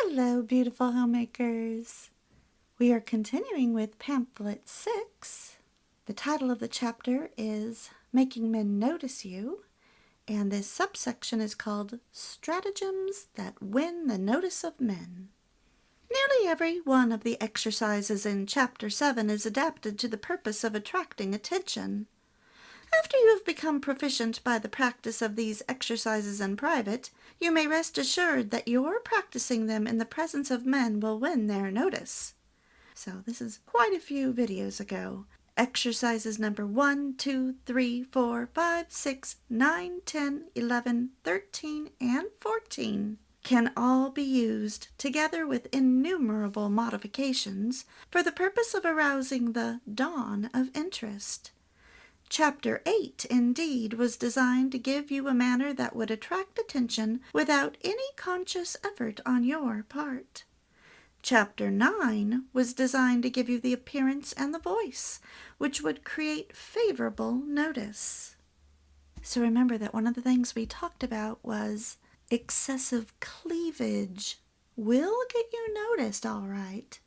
Hello, beautiful homemakers. We are continuing with pamphlet 6. The title of the chapter is Making Men Notice You, and this subsection is called Stratagems That Win the Notice of Men. Nearly every one of the exercises in Chapter 7 is adapted to the purpose of attracting attention. After you have become proficient by the practice of these exercises in private, you may rest assured that your practicing them in the presence of men will win their notice. So this is quite a few videos ago. Exercises number 1, 2, 3, 4, 5, 6, 9, 10, 11, 13, and 14 can all be used, together with innumerable modifications, for the purpose of arousing the dawn of interest. Chapter 8, indeed, was designed to give you a manner that would attract attention without any conscious effort on your part. Chapter 9 was designed to give you the appearance and the voice, which would create favorable notice. So remember that one of the things we talked about was excessive cleavage will get you noticed, all right,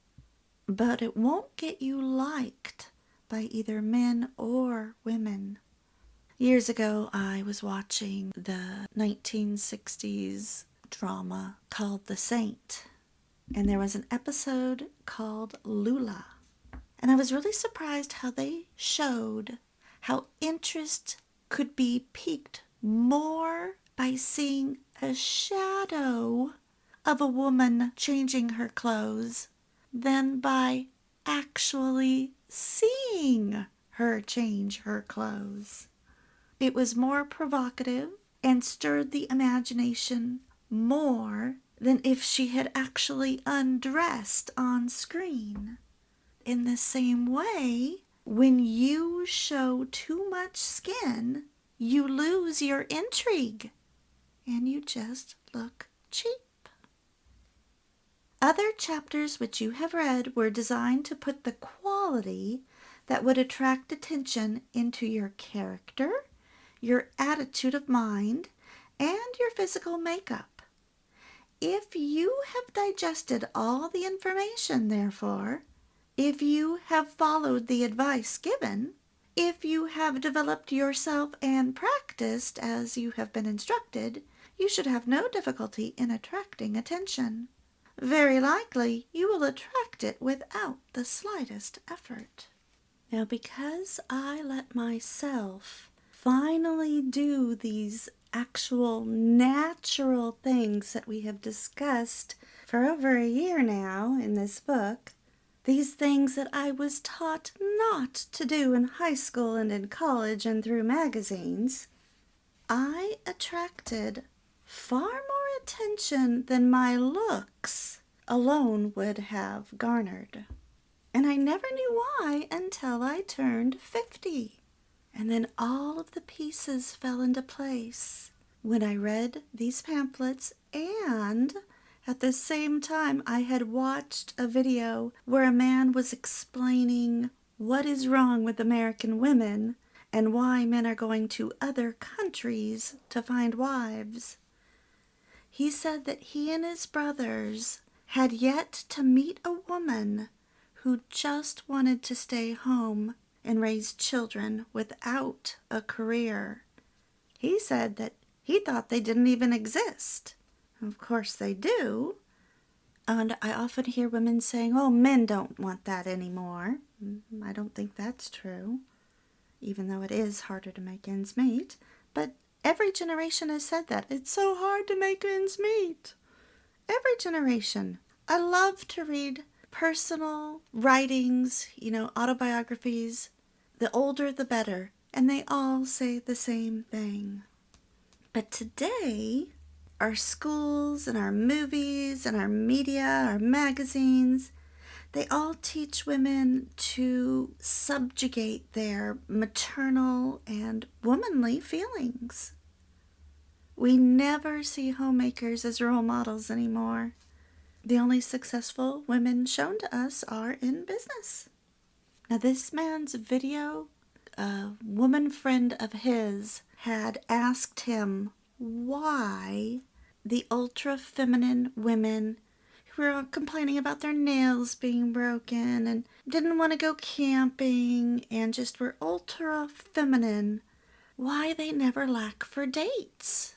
but it won't get you liked by either men or women. Years ago, I was watching the 1960s drama called The Saint, and there was an episode called Lula. And I was really surprised how they showed how interest could be piqued more by seeing a shadow of a woman changing her clothes than by actually seeing her change her clothes. It was more provocative and stirred the imagination more than if she had actually undressed on screen. In the same way, when you show too much skin, you lose your intrigue and you just look cheap. Other chapters which you have read were designed to put the quality that would attract attention into your character, your attitude of mind, and your physical makeup. If you have digested all the information, therefore, if you have followed the advice given, if you have developed yourself and practiced as you have been instructed, you should have no difficulty in attracting attention. Very likely you will attract it without the slightest effort. Now, because I let myself finally do these actual natural things that we have discussed for over a year now in this book, these things that I was taught not to do in high school and in college and through magazines, I attracted far more attention than my looks alone would have garnered. And I never knew why until I turned 50. And then all of the pieces fell into place when I read these pamphlets, and at the same time I had watched a video where a man was explaining what is wrong with American women and why men are going to other countries to find wives. He said that he and his brothers had yet to meet a woman who just wanted to stay home and raise children without a career. He said that he thought they didn't even exist. Of course they do. And I often hear women saying, oh, men don't want that anymore. I don't think that's true, even though it is harder to make ends meet. But every generation has said that. It's so hard to make ends meet. Every generation. I love to read personal writings, autobiographies. The older, the better. And they all say the same thing. But today, our schools and our movies and our media, our magazines, they all teach women to subjugate their maternal and womanly feelings. We never see homemakers as role models anymore. The only successful women shown to us are in business. Now, this man's video, a woman friend of his had asked him why the ultra-feminine women were all complaining about their nails being broken and didn't want to go camping and just were ultra feminine, why they never lack for dates.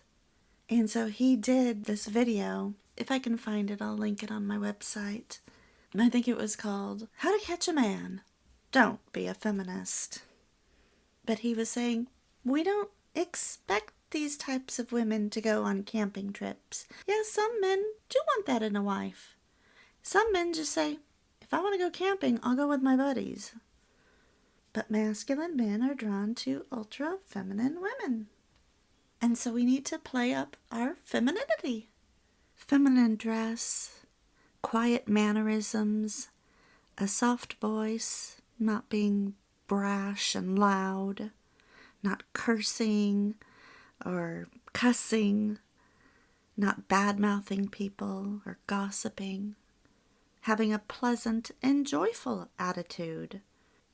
And so he did this video. If I can find it, I'll link it on my website. And I think it was called How to Catch a Man. Don't be a feminist. But he was saying, we don't expect these types of women to go on camping trips. Yeah, some men do want that in a wife. Some men just say, if I want to go camping, I'll go with my buddies. But masculine men are drawn to ultra feminine women. And so we need to play up our femininity. Feminine dress, quiet mannerisms, a soft voice, not being brash and loud, not cursing or cussing, not bad-mouthing people or gossiping, having a pleasant and joyful attitude,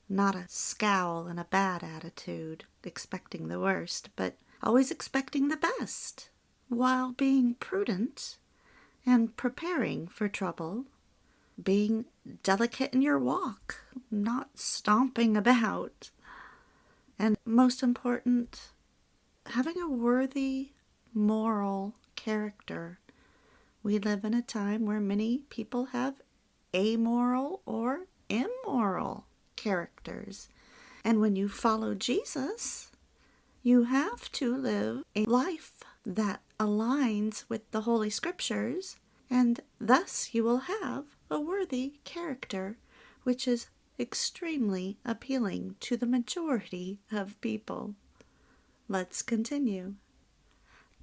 not a scowl and a bad attitude, expecting the worst, but always expecting the best, while being prudent and preparing for trouble, being delicate in your walk, not stomping about, and most important, having a worthy moral character. We live in a time where many people have amoral or immoral characters. And when you follow Jesus, you have to live a life that aligns with the Holy Scriptures, and thus you will have a worthy character, which is extremely appealing to the majority of people. Let's continue.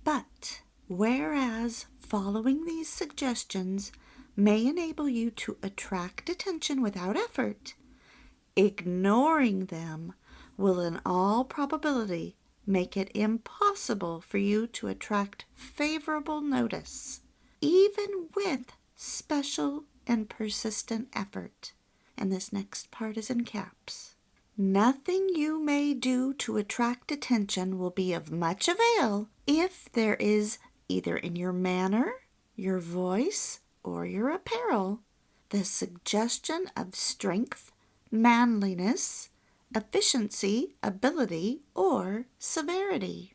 But whereas following these suggestions may enable you to attract attention without effort, ignoring them will in all probability make it impossible for you to attract favorable notice, even with special and persistent effort. And this next part is in caps. Nothing you may do to attract attention will be of much avail if there is either in your manner, your voice, or your apparel the suggestion of strength, manliness, efficiency, ability, or severity.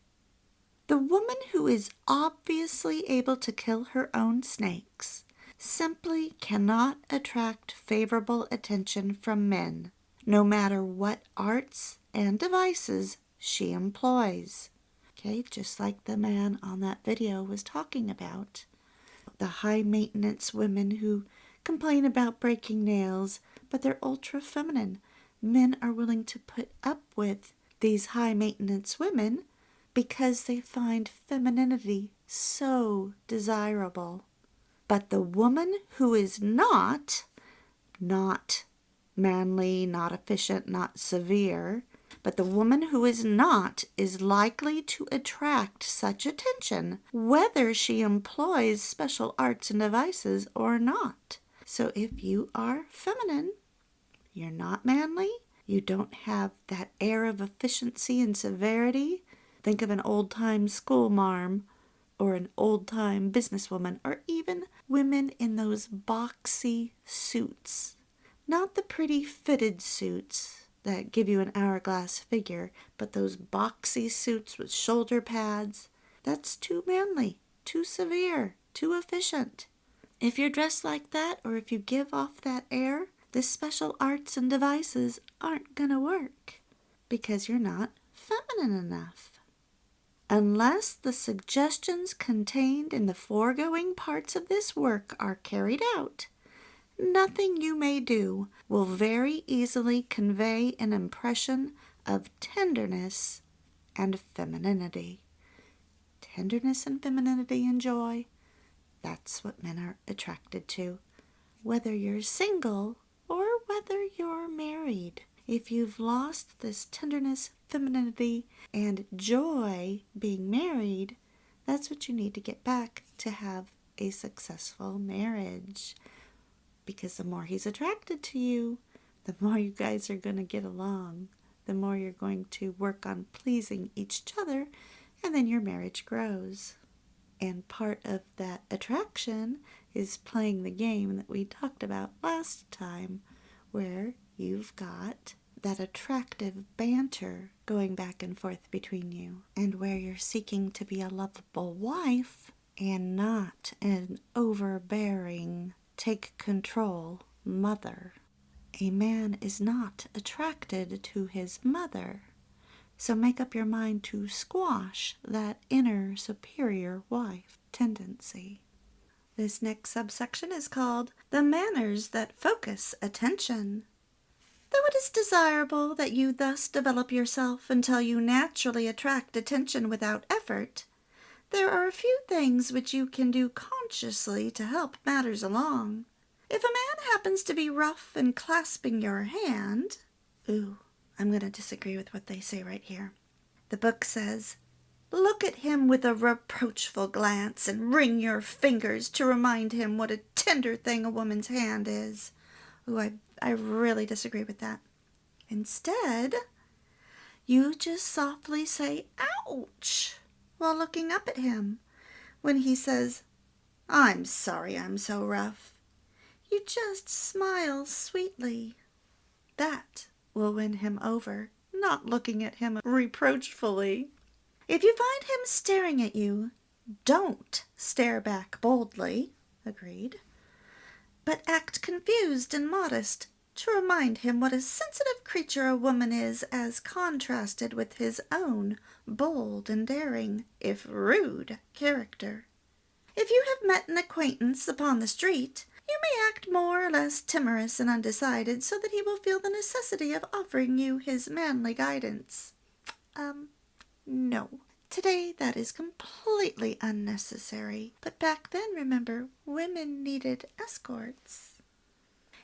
The woman who is obviously able to kill her own snakes simply cannot attract favorable attention from men, no matter what arts and devices she employs. Okay, just like the man on that video was talking about. The high-maintenance women who complain about breaking nails, but they're ultra-feminine. Men are willing to put up with these high-maintenance women because they find femininity so desirable. But the woman who is not manly, not efficient, not severe, but the woman who is not is likely to attract such attention, whether she employs special arts and devices or not. So if you are feminine, you're not manly, you don't have that air of efficiency and severity. Think of an old-time school marm or an old-time businesswoman, or even women in those boxy suits. Not the pretty fitted suits that give you an hourglass figure, but those boxy suits with shoulder pads. That's too manly, too severe, too efficient. If you're dressed like that, or if you give off that air, the special arts and devices aren't gonna work because you're not feminine enough. Unless the suggestions contained in the foregoing parts of this work are carried out, nothing you may do will very easily convey an impression of tenderness and femininity. Tenderness and femininity and joy, that's what men are attracted to, whether you're single or whether you're married. If you've lost this tenderness, femininity, and joy being married, that's what you need to get back to have a successful marriage. Because the more he's attracted to you, the more you guys are going to get along, the more you're going to work on pleasing each other, and then your marriage grows. And part of that attraction is playing the game that we talked about last time, where you've got that attractive banter going back and forth between you, and where you're seeking to be a lovable wife and not an overbearing, take control mother. A man is not attracted to his mother, so make up your mind to squash that inner superior wife tendency. This next subsection is called the manners that focus attention. Though it is desirable that you thus develop yourself until you naturally attract attention without effort, there are a few things which you can do consciously to help matters along. If a man happens to be rough in clasping your hand... I'm going to disagree with what they say right here. The book says, look at him with a reproachful glance and wring your fingers to remind him what a tender thing a woman's hand is. I really disagree with that. Instead, you just softly say, ouch, while looking up at him. When he says, I'm sorry I'm so rough, you just smile sweetly. That will win him over, not looking at him reproachfully. If you find him staring at you, don't stare back boldly, agreed, but act confused and modest to remind him what a sensitive creature a woman is as contrasted with his own bold and daring, if rude, character. If you have met an acquaintance upon the street, you may act more or less timorous and undecided so that he will feel the necessity of offering you his manly guidance. No. Today that is completely unnecessary, but back then, remember, women needed escorts.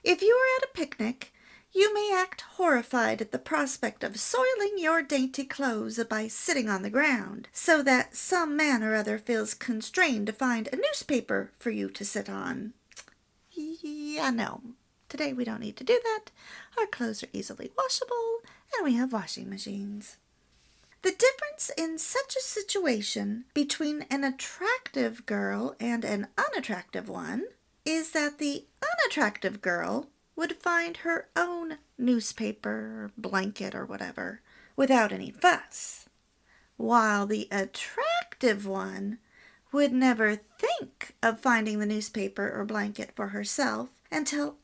If you are at a picnic, you may act horrified at the prospect of soiling your dainty clothes by sitting on the ground, so that some man or other feels constrained to find a newspaper for you to sit on. Yeah, no. Today we don't need to do that. Our clothes are easily washable, and we have washing machines. The difference in such a situation between an attractive girl and an unattractive one is that the unattractive girl would find her own newspaper or blanket or whatever without any fuss, while the attractive one would never think of finding the newspaper or blanket for herself until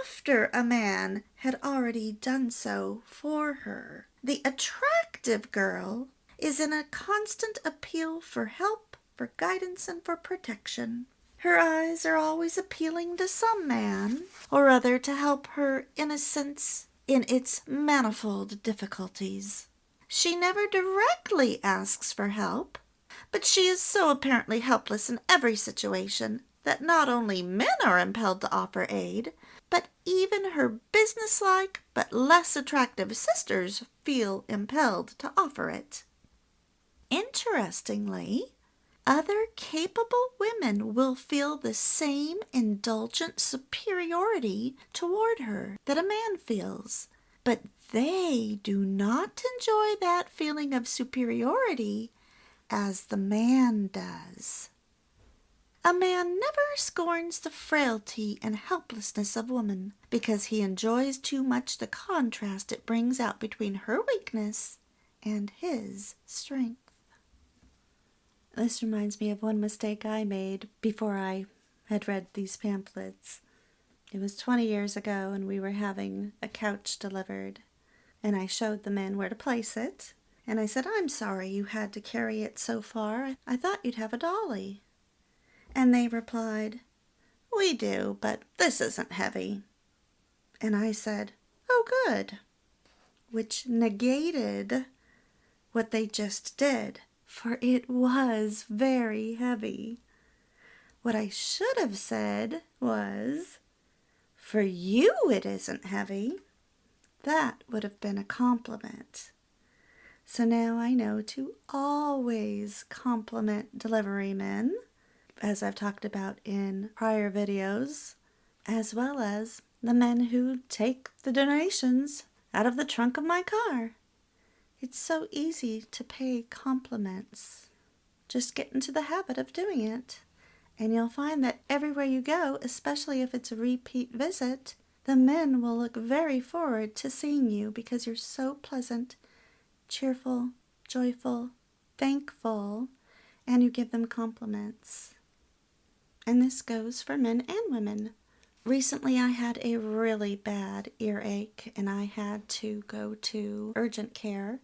after a man had already done so for her. The attractive girl is in a constant appeal for help, for guidance, and for protection. Her eyes are always appealing to some man or other to help her innocence in its manifold difficulties. She never directly asks for help, but she is so apparently helpless in every situation that not only men are impelled to offer aid, but even her businesslike but less attractive sisters feel impelled to offer it. Interestingly, other capable women will feel the same indulgent superiority toward her that a man feels, but they do not enjoy that feeling of superiority as the man does. A man never scorns the frailty and helplessness of woman because he enjoys too much the contrast it brings out between her weakness and his strength. This reminds me of one mistake I made before I had read these pamphlets. It was 20 years ago, and we were having a couch delivered, and I showed the men where to place it, and I said, I'm sorry you had to carry it so far. I thought you'd have a dolly. And they replied, we do, but this isn't heavy. And I said, oh, good, which negated what they just did, for it was very heavy. What I should have said was, for you it isn't heavy. That would have been a compliment. So now I know to always compliment delivery men, as I've talked about in prior videos, as well as the men who take the donations out of the trunk of my car. It's so easy to pay compliments. Just get into the habit of doing it, And you'll find that everywhere you go, especially if it's a repeat visit, the men will look very forward to seeing you because you're so pleasant, cheerful, joyful, thankful, and you give them compliments. And this goes for men and women. Recently, I had a really bad earache and I had to go to urgent care.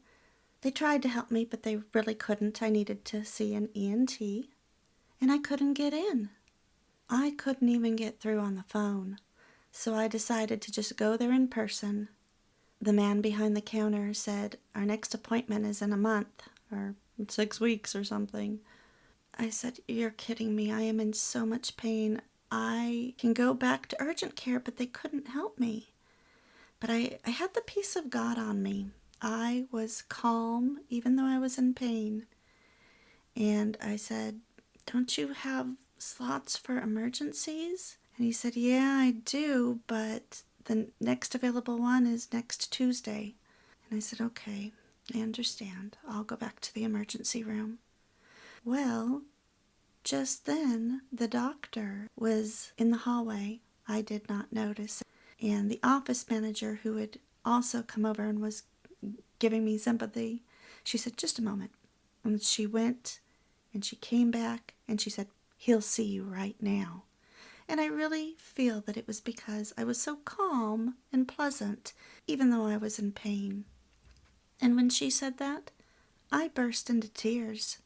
They tried to help me, but they really couldn't. I needed to see an ENT, and I couldn't get in. I couldn't even get through on the phone, so I decided to just go there in person. The man behind the counter said, "Our next appointment is in a month, or 6 weeks or something." I said, "You're kidding me. I am in so much pain. I can go back to urgent care," but they couldn't help me. But I had the peace of God on me. I was calm, even though I was in pain. And I said, "Don't you have slots for emergencies?" And he said, "Yeah, I do, but the next available one is next Tuesday." And I said, "Okay, I understand. I'll go back to the emergency room." Well, just then, the doctor was in the hallway. I did not notice. And the office manager, who had also come over and was giving me sympathy, she said, "Just a moment." And she went and she came back and she said, "He'll see you right now." And I really feel that it was because I was so calm and pleasant, even though I was in pain. And when she said that, I burst into tears.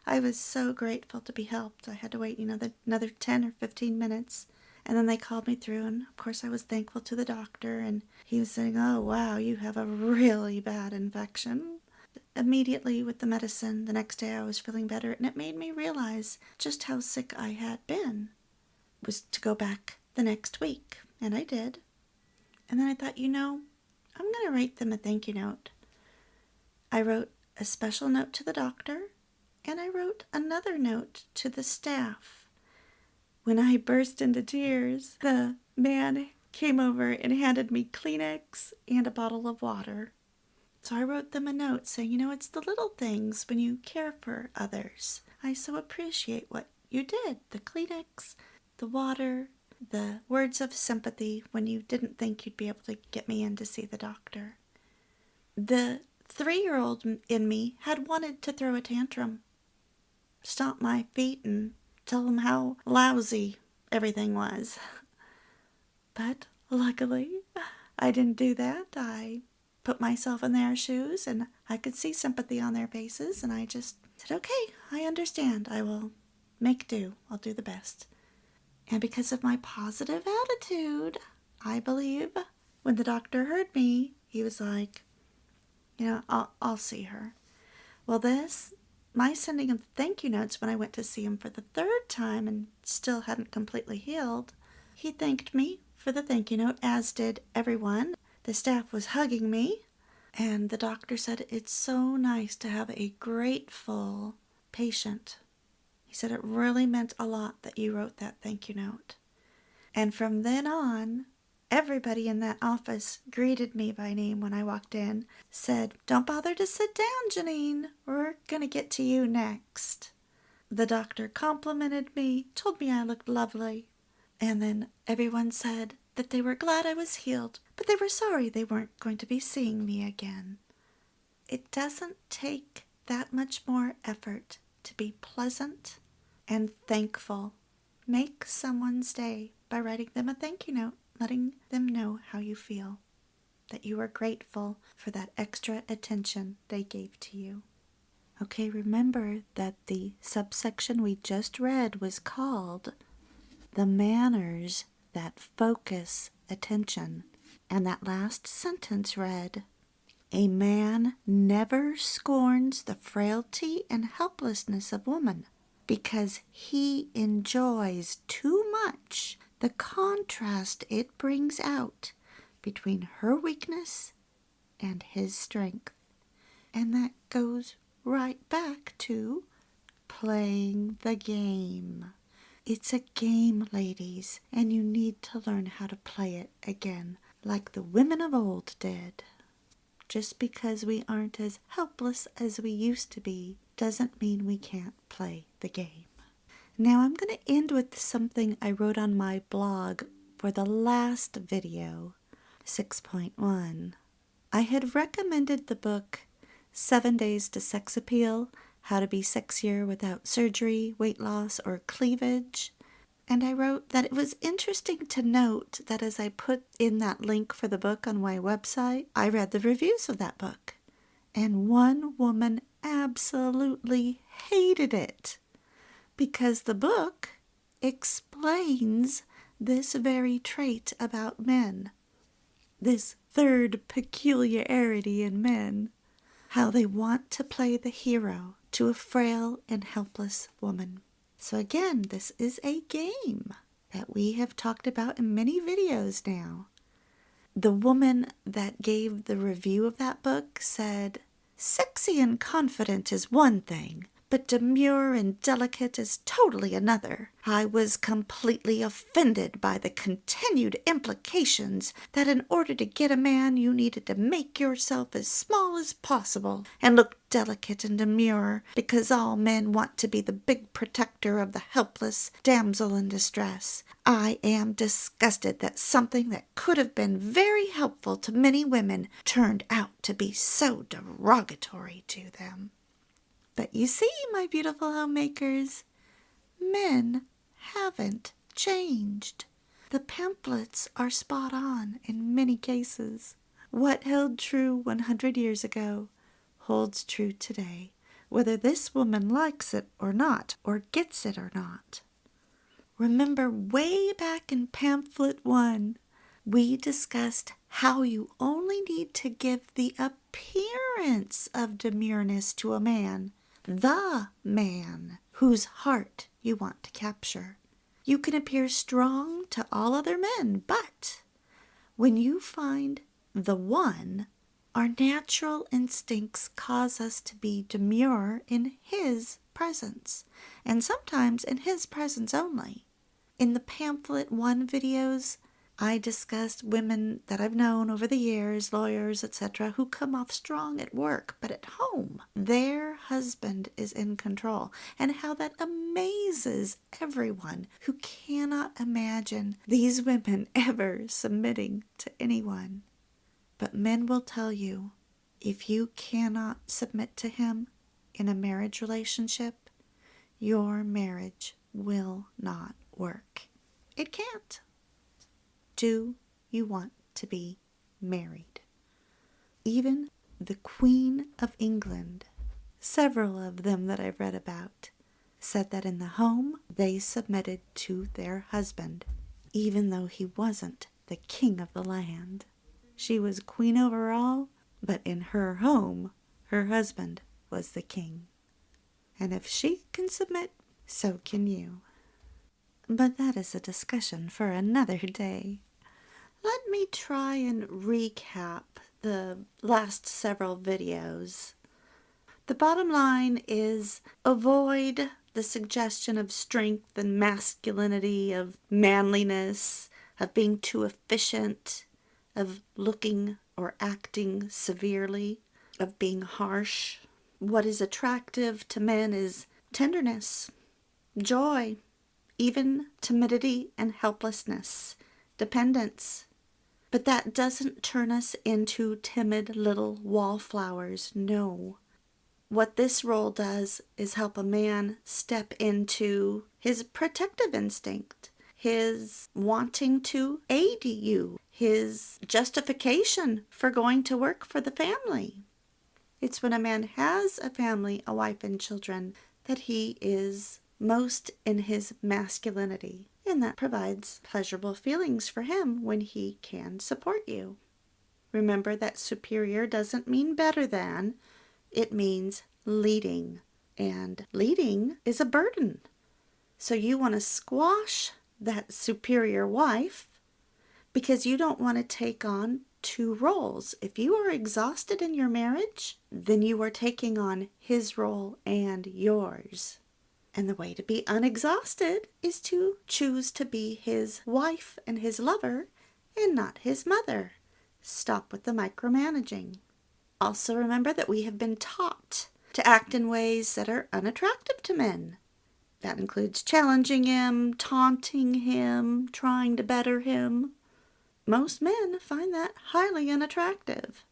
I was so grateful to be helped. I had to wait, another 10 or 15 minutes. And then they called me through, and of course I was thankful to the doctor. And he was saying, "Oh, wow, you have a really bad infection." Immediately with the medicine, the next day I was feeling better, and it made me realize just how sick I had been. It was to go back the next week, and I did. And then I thought, I'm going to write them a thank you note. I wrote a special note to the doctor, and I wrote another note to the staff. When I burst into tears, the man came over and handed me Kleenex and a bottle of water. So I wrote them a note saying, it's the little things when you care for others. I so appreciate what you did. The Kleenex, the water, the words of sympathy when you didn't think you'd be able to get me in to see the doctor. The 3-year-old in me had wanted to throw a tantrum, stomp my feet and tell them how lousy everything was. But luckily, I didn't do that. I put myself in their shoes, and I could see sympathy on their faces, and I just said, "Okay, I understand. I will make do. I'll do the best." And because of my positive attitude, I believe when the doctor heard me, he was like, I'll see her. Well, my sending him thank you notes when I went to see him for the 3rd time and still hadn't completely healed, he thanked me for the thank you note, as did everyone. The staff was hugging me, and the doctor said, "It's so nice to have a grateful patient." He said it really meant a lot that you wrote that thank you note. And from then on, everybody in that office greeted me by name when I walked in, said, "Don't bother to sit down, Janine. We're going to get to you next." The doctor complimented me, told me I looked lovely, and then everyone said that they were glad I was healed, but they were sorry they weren't going to be seeing me again. It doesn't take that much more effort to be pleasant and thankful. Make someone's day by writing them a thank you note, letting them know how you feel, that you are grateful for that extra attention they gave to you. Okay, remember that the subsection we just read was called the manners that focus attention. And that last sentence read, "A man never scorns the frailty and helplessness of woman because he enjoys too much the contrast it brings out between her weakness and his strength." And that goes right back to playing the game. It's a game, ladies, and you need to learn how to play it again, like the women of old did. Just because we aren't as helpless as we used to be doesn't mean we can't play the game. Now I'm going to end with something I wrote on my blog for the last video, 6.1. I had recommended the book 7 Days to Sex Appeal, How to Be Sexier Without Surgery, Weight Loss, or Cleavage. And I wrote that it was interesting to note that as I put in that link for the book on my website, I read the reviews of that book. And one woman absolutely hated it because the book explains this very trait about men, this third peculiarity in men, how they want to play the hero to a frail and helpless woman. So again, this is a game that we have talked about in many videos now. The woman that gave the review of that book said, "Sexy and confident is one thing, but demure and delicate is totally another. I was completely offended by the continued implications that in order to get a man you needed to make yourself as small as possible and look delicate and demure because all men want to be the big protector of the helpless damsel in distress. I am disgusted that something that could have been very helpful to many women turned out to be so derogatory to them." But you see, my beautiful homemakers, men haven't changed. The pamphlets are spot on in many cases. What held true 100 years ago holds true today, whether this woman likes it or not, or gets it or not. Remember, way back in pamphlet 1, we discussed how you only need to give the appearance of demureness to a man, the man whose heart you want to capture. You can appear strong to all other men, but when you find the one, our natural instincts cause us to be demure in his presence, and sometimes in his presence only. In the pamphlet 1 videos, I discussed women that I've known over the years, lawyers, etc., who come off strong at work, but at home, their husband is in control, and how that amazes everyone who cannot imagine these women ever submitting to anyone. But men will tell you, if you cannot submit to him in a marriage relationship, your marriage will not work. It can't. Do you want to be married? Even the Queen of England, several of them that I've read about, said that in the home they submitted to their husband, even though he wasn't the king of the land. She was queen over all, but in her home, her husband was the king. And if she can submit, so can you. But that is a discussion for another day. Let me try and recap the last several videos. The bottom line is avoid the suggestion of strength and masculinity, of manliness, of being too efficient, of looking or acting severely, of being harsh. What is attractive to men is tenderness, joy, even timidity and helplessness, dependence. But that doesn't turn us into timid little wallflowers, no. What this role does is help a man step into his protective instinct, his wanting to aid you, his justification for going to work for the family. It's when a man has a family, a wife and children, that he is most in his masculinity. And that provides pleasurable feelings for him when he can support you. Remember that superior doesn't mean better than, it means leading. And leading is a burden. So you want to squash that superior wife because you don't want to take on two roles. If you are exhausted in your marriage, then you are taking on his role and yours. And the way to be unexhausted is to choose to be his wife and his lover and not his mother. Stop with the micromanaging. Also remember that we have been taught to act in ways that are unattractive to men. That includes challenging him, taunting him, trying to better him. Most men find that highly unattractive.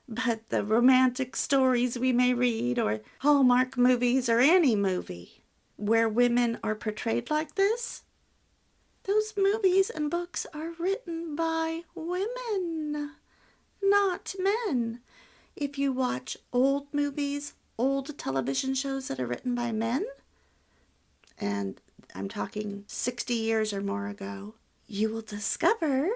But the romantic stories we may read, or Hallmark movies, or any movie where women are portrayed like this, those movies and books are written by women, not men. If you watch old movies, old television shows that are written by men, and I'm talking 60 years or more ago, you will discover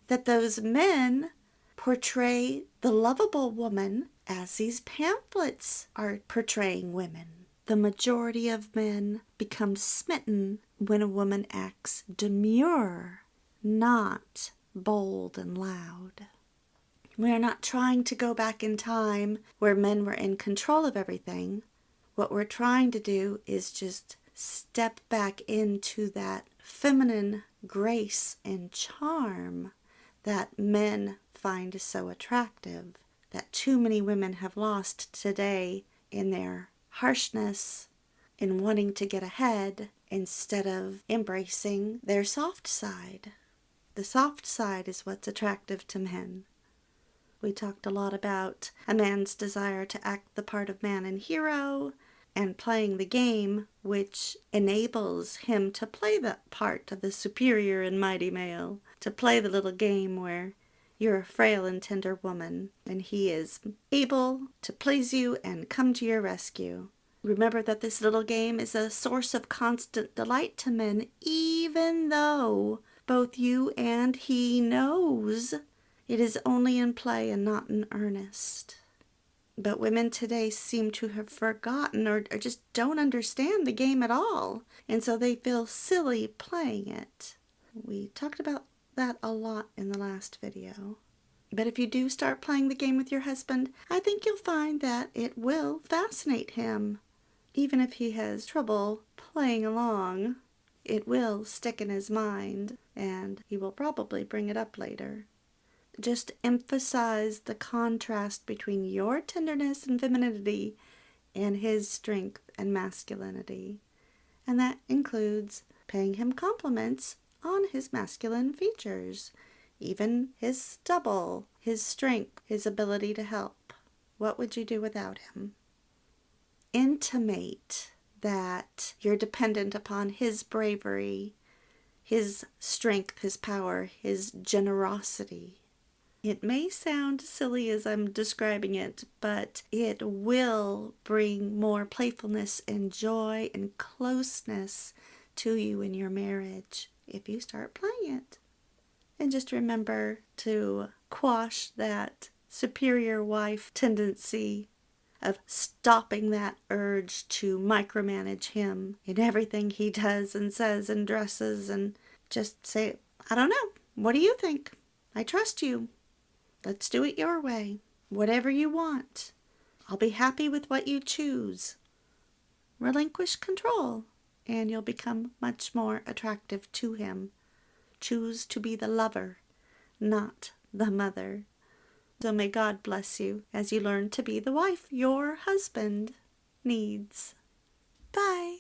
that those men portray the lovable woman as these pamphlets are portraying women. The majority of men become smitten when a woman acts demure, not bold and loud. We are not trying to go back in time where men were in control of everything. What we're trying to do is just step back into that feminine grace and charm that men find so attractive, that too many women have lost today in their harshness, in wanting to get ahead instead of embracing their soft side. The soft side is what's attractive to men. We talked a lot about a man's desire to act the part of man and hero, and playing the game, which enables him to play that part of the superior and mighty male, to play the little game where you're a frail and tender woman, and he is able to please you and come to your rescue. Remember that this little game is a source of constant delight to men, even though both you and he knows it is only in play and not in earnest. But women today seem to have forgotten or just don't understand the game at all, and so they feel silly playing it. We talked about that a lot in the last video. But if you do start playing the game with your husband, I think you'll find that it will fascinate him. Even if he has trouble playing along, it will stick in his mind, and he will probably bring it up later. Just emphasize the contrast between your tenderness and femininity and his strength and masculinity. And that includes paying him compliments on his masculine features, even his stubble, his strength, his ability to help. What would you do without him? Intimate that you're dependent upon his bravery, his strength, his power, his generosity. It may sound silly as I'm describing it, but it will bring more playfulness and joy and closeness to you in your marriage if you start playing it. And just remember to quash that superior wife tendency of stopping that urge to micromanage him in everything he does and says and dresses, and just say, I don't know, what do you think? I trust you. Let's do it your way. Whatever you want. I'll be happy with what you choose. Relinquish control, and you'll become much more attractive to him. Choose to be the lover, not the mother. So may God bless you as you learn to be the wife your husband needs. Bye.